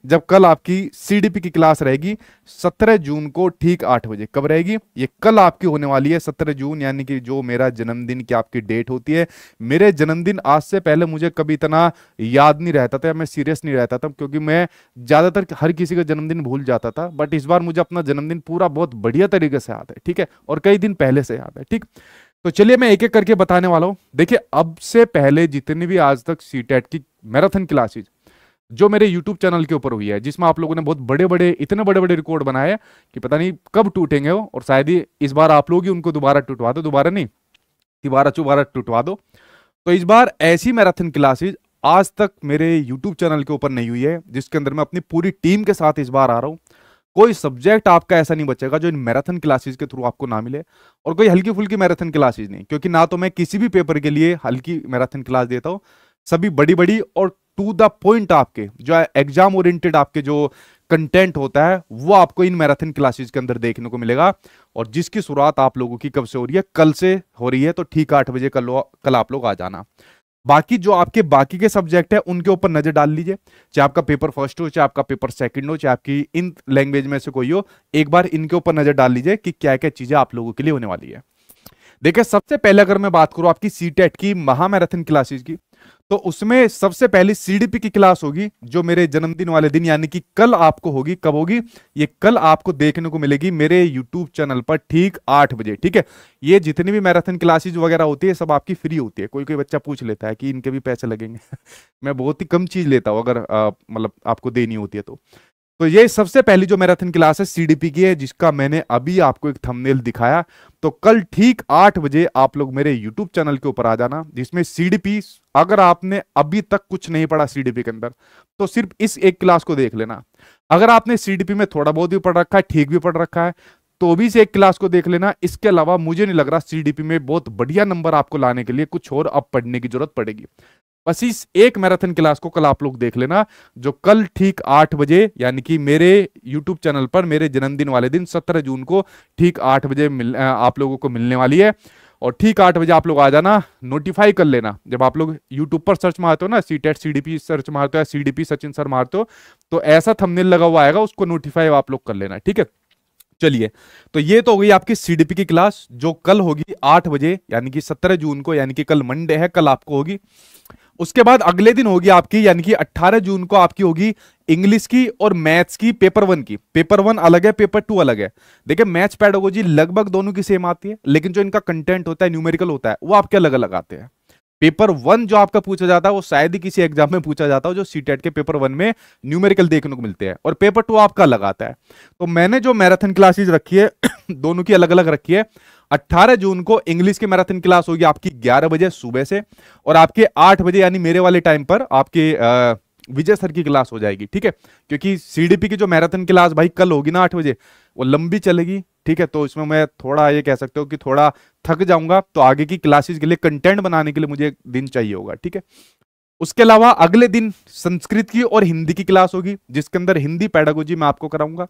जब कल आपकी सीडीपी की क्लास रहेगी 17 जून को ठीक 8 बजे। कब रहेगी? ये कल आपकी होने वाली है 17 जून, यानी कि जो मेरा जन्मदिन की आपकी डेट होती है। मेरे जन्मदिन आज से पहले मुझे कभी इतना याद नहीं रहता था, मैं सीरियस नहीं रहता था, क्योंकि मैं ज्यादातर हर किसी का जन्मदिन भूल जाता था। बट इस बार मुझे अपना जन्मदिन पूरा बहुत बढ़िया तरीके से याद है, ठीक है, और कई दिन पहले से याद है, ठीक। तो चलिए मैं एक एक करके बताने वाला हूं। देखिए, अब से पहले जितनी भी आज तक सीटेट की मैराथन क्लासेज जो मेरे यूट्यूब चैनल के ऊपर हुई है, जिसमें आप लोगों ने बहुत बड़े बड़े, इतने बड़े बड़े रिकॉर्ड बनाए हैं कि पता नहीं कब टूटेंगे वो, और शायद ही इस बार आप लोग ही उनको दोबारा टूटवा दो, दोबारा नहीं, दोबारा चुबारा टूटवा दो। तो इस बार ऐसी मैराथन क्लासेज आज तक मेरे यूट्यूब चैनल के ऊपर नहीं हुई है, जिसके अंदर मैं अपनी पूरी टीम के साथ इस बार आ रहा हूं। कोई सब्जेक्ट आपका ऐसा नहीं बचेगा जो इन मैराथन क्लासेस के थ्रू आपको ना मिले, और कोई हल्की फुल्की मैराथन क्लासेस नहीं, क्योंकि ना तो मैं किसी भी पेपर के लिए हल्की मैराथन क्लास देता हूं, सभी बड़ी बड़ी और टू द पॉइंट आपके जो एग्जाम ओरिएंटेड आपके जो कंटेंट होता है वो आपको इन मैराथन क्लासेस के अंदर देखने को मिलेगा। और जिसकी शुरुआत आप लोगों की कब से हो रही है? कल से हो रही है। तो ठीक 8 बजे कल आप लोग आ जाना। बाकी जो आपके बाकी के सब्जेक्ट है उनके ऊपर नजर डाल लीजिए, चाहे आपका पेपर फर्स्ट हो, चाहे आपका पेपर सेकंड हो, चाहे आपकी इन लैंग्वेज में से कोई हो, एक बार इनके ऊपर नजर डाल लीजिए कि क्या क्या चीजें आप लोगों के लिए होने वाली है। देखिए, सबसे पहले अगर मैं बात करूं आपकी सीटेट की महा मैराथन क्लासेस की, तो उसमें सबसे पहली सीडीपी की क्लास होगी जो मेरे जन्मदिन वाले दिन यानी कि कल आपको होगी। कब होगी? ये कल आपको देखने को मिलेगी मेरे यूट्यूब चैनल पर ठीक 8 बजे, ठीक है। ये जितनी भी मैराथन क्लासेस वगैरह होती है सब आपकी फ्री होती है। कोई कोई बच्चा पूछ लेता है कि इनके भी पैसे लगेंगे मैं बहुत ही कम चीज लेता हूं, अगर मतलब आपको देनी होती है तो ये सबसे पहली जो मैराथन क्लास है सीडीपी की है, जिसका मैंने अभी आपको एक थंबनेल दिखाया। तो कल ठीक 8 बजे आप लोग मेरे यूट्यूब चैनल के ऊपर आ जाना, जिसमें सीडीपी, अगर आपने अभी तक कुछ नहीं पढ़ा सीडीपी के अंदर तो सिर्फ इस एक क्लास को देख लेना। अगर आपने सीडीपी में थोड़ा बहुत भी पढ़ रखा है, ठीक भी पढ़ रखा है, तो भी से एक क्लास को देख लेना। इसके अलावा मुझे नहीं लग रहा सीडीपी में बहुत बढ़िया नंबर आपको लाने के लिए कुछ और अब पढ़ने की जरूरत पड़ेगी। बस इस एक मैराथन क्लास को कल आप लोग देख लेना, जो कल ठीक 8 बजे यानी कि मेरे यूट्यूब चैनल पर मेरे जन्मदिन वाले दिन 17 जून को ठीक 8 बजे आप लोगों को मिलने वाली है। और ठीक 8 बजे आप लोग आ जाना, नोटिफाई कर लेना। जब आप लोग यूट्यूब पर सर्च मारते हो ना, सीटेट सीडीपी सर्च मारते हो या सीडीपी सचिन सर मारते हो, तो ऐसा थंबनेल लगा हुआ आएगा, उसको नोटिफाई आप लोग कर लेना, ठीक है। चलिए, तो ये तो हो गई आपकी सीडीपी की क्लास जो कल होगी 8 बजे यानी कि 17 जून को, यानी कि कल मंडे है, कल आपको होगी। उसके बाद अगले दिन होगी आपकी यानी कि 18 जून को आपकी होगी इंग्लिश की और मैथ्स की पेपर 1 की। पेपर 1 अलग है, पेपर 2 अलग है। देखिए, मैथ्स पेडागोजी लगभग दोनों की सेम आती है, लेकिन जो इनका कंटेंट होता है, न्यूमेरिकल होता है, वो आपके अलग अलग आते हैं। पेपर 1 जो आपका पूछा जाता है वो शायद ही किसी एग्जाम में पूछा जाता है, जो सीटेट के पेपर 1 में न्यूमेरिकल देखने को मिलते हैं, और पेपर 2 आपका अलग आता है। तो मैंने जो मैराथन क्लासेस रखी है दोनों की अलग अलग रखी है। 18 जून को इंग्लिश की मैराथन क्लास होगी आपकी 11 बजे सुबह से, और आपके 8 बजे यानी मेरे वाले टाइम पर आपके विजय सर की क्लास हो जाएगी, ठीक है। क्योंकि सीडीपी की जो मैराथन क्लास भाई कल होगी ना 8 बजे, वो लंबी चलेगी, ठीक है। तो इसमें मैं थोड़ा ये कह सकते हो कि थोड़ा थक जाऊंगा, तो आगे की क्लासेस के लिए कंटेंट बनाने के लिए मुझे एक दिन चाहिए होगा, ठीक है। उसके अलावा अगले दिन संस्कृत की और हिंदी की क्लास होगी, जिसके अंदर हिंदी पेडागोजी मैं आपको कराऊंगा,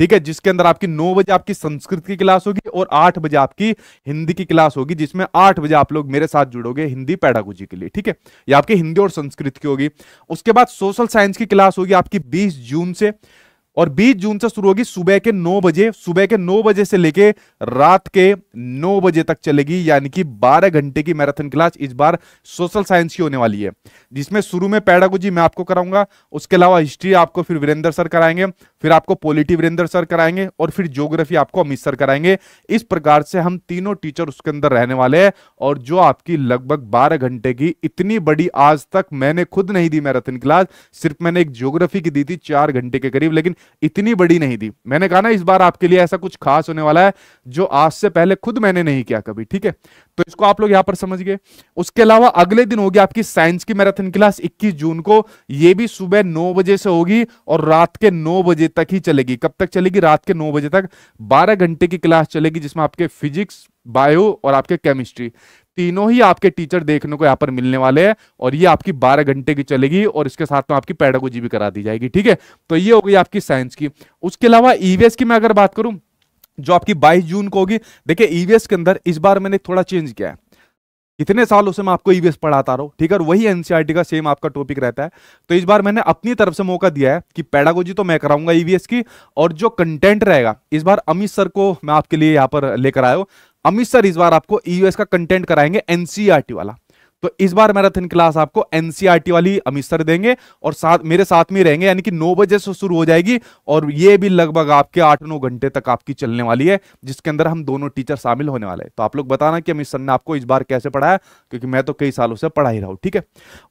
ठीक है। जिसके अंदर आपकी 9 बजे आपकी संस्कृत की क्लास होगी और 8 बजे आपकी हिंदी की क्लास होगी, जिसमें 8 बजे आप लोग मेरे साथ जुड़ोगे हिंदी पेडागोजी के लिए, ठीक है। ये आपकी हिंदी और संस्कृत की होगी। उसके बाद सोशल साइंस की क्लास होगी आपकी 20 जून से, और 20 जून से शुरू होगी सुबह के 9 बजे। सुबह के 9 बजे से लेके रात के 9 बजे तक चलेगी, यानी कि 12 घंटे की मैराथन क्लास इस बार सोशल साइंस की होने वाली है, जिसमें शुरू में पेडागोजी मैं आपको कराऊंगा, उसके अलावा हिस्ट्री आपको फिर वीरेंद्र सर कराएंगे, फिर आपको पॉलिटी वीरेंद्र सर कराएंगे, और फिर ज्योग्राफी आपको अमित सर कराएंगे। इस प्रकार से हम तीनों टीचर उसके अंदर रहने वाले हैं, और जो आपकी लगभग 12 घंटे की, इतनी बड़ी आज तक मैंने खुद नहीं दी मैराथन क्लास। सिर्फ मैंने एक ज्योग्राफी की दी थी 4 घंटे के करीब, लेकिन इतनी बड़ी नहीं दी। मैंने कहा ना इस बार आपके लिए ऐसा कुछ खास होने वाला है जो आज से पहले खुद मैंने नहीं किया कभी, ठीक है। तो इसको आप लोग यहां पर समझ गए। उसके अलावा अगले दिन होगी आपकी साइंस की मैराथन क्लास 21 जून को। यह भी सुबह 9 बजे से होगी और रात के 9 बजे तक ही चलेगी। कब तक चलेगी? रात के 9 बजे तक। 12 घंटे की क्लास चलेगी, जिसमें आपके फिजिक्स, बायो और आपके केमिस्ट्री तीनों ही आपके टीचर देखने को यहां पर मिलने वाले हैं, और ये आपकी 12 घंटे की चलेगी, और इसके साथ में आपकी पेडागोजी भी करा दी जाएगी, ठीक है। तो ये हो गई आपकी साइंस की। उसके अलावा ईवीएस की मैं अगर बात करूं, जो आपकी 22 जून को होगी। देखिए, ईवीएस के अंदर इस बार मैंने थोड़ा चेंज किया है। कितने सालों से मैं आपको ईवीएस पढ़ाता रहा हूं, ठीक है, और वही एनसीईआरटी का सेम आपका टॉपिक रहता है। तो इस बार मैंने अपनी तरफ से मौका दिया है कि पेडागोजी तो मैं कराऊंगा ईवीएस की, और जो कंटेंट रहेगा इस बार अमित सर को मैं आपके लिए यहां पर लेकर आया हूं। अमित सर इस बार आपको ईवीएस का कंटेंट कराएंगे एनसीईआरटी वाला। तो इस बार मैराथन क्लास आपको एनसीईआरटी वाली अमित सर देंगे, और साथ मेरे साथ में रहेंगे, यानी कि 9 बजे से शुरू हो जाएगी, और ये भी लगभग आपके 8-9 घंटे तक आपकी चलने वाली है, जिसके अंदर हम दोनों टीचर शामिल होने वाले हैं। तो आप लोग बताना कि अमित सर ने आपको इस बार कैसे पढ़ाया, क्योंकि मैं तो कई सालों से पढ़ा ही रहा हूं, ठीक है।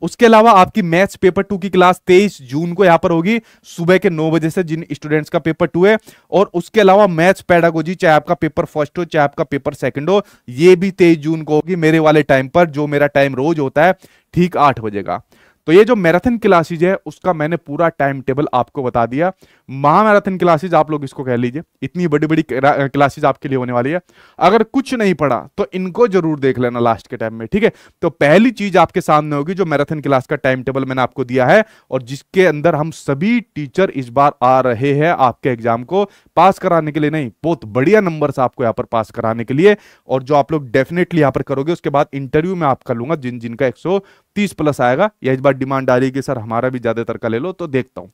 उसके अलावा आपकी मैथ्स पेपर 2 की क्लास 23 जून को यहां पर होगी सुबह के 9 बजे से, जिन स्टूडेंट्स का पेपर 2 है। और उसके अलावा मैथ्स पेडागोजी, चाहे आपका पेपर फर्स्ट हो चाहे आपका पेपर सेकंड हो, ये भी 23 जून को होगी मेरे वाले टाइम पर, जो मेरा टाइम रोज होता है ठीक 8 बजे का। तो ये जो मैराथन क्लासेज है उसका मैंने पूरा टाइम टेबल आपको बता दिया। महामैराथन क्लासेज आप लोग इसको कह लीजिए, इतनी बड़ी बड़ी क्लासेज आपके लिए होने वाली है। अगर कुछ नहीं पढ़ा तो इनको जरूर देख लेना लास्ट के टाइम में, ठीक है। तो पहली चीज आपके सामने होगी जो मैराथन क्लास का टाइम टेबल मैंने आपको दिया है, और जिसके अंदर हम सभी टीचर इस बार आ रहे हैं आपके एग्जाम को पास कराने के लिए, नहीं बहुत बढ़िया नंबर से आपको यहां पर पास कराने के लिए। और जो आप लोग डेफिनेटली यहां पर करोगे, उसके बाद इंटरव्यू में आप कर लूंगा जिनका 130 प्लस आएगा, या इस बार डिमांड आ रही है कि सर हमारा भी ज्यादातर का ले लो, तो देखता हूं।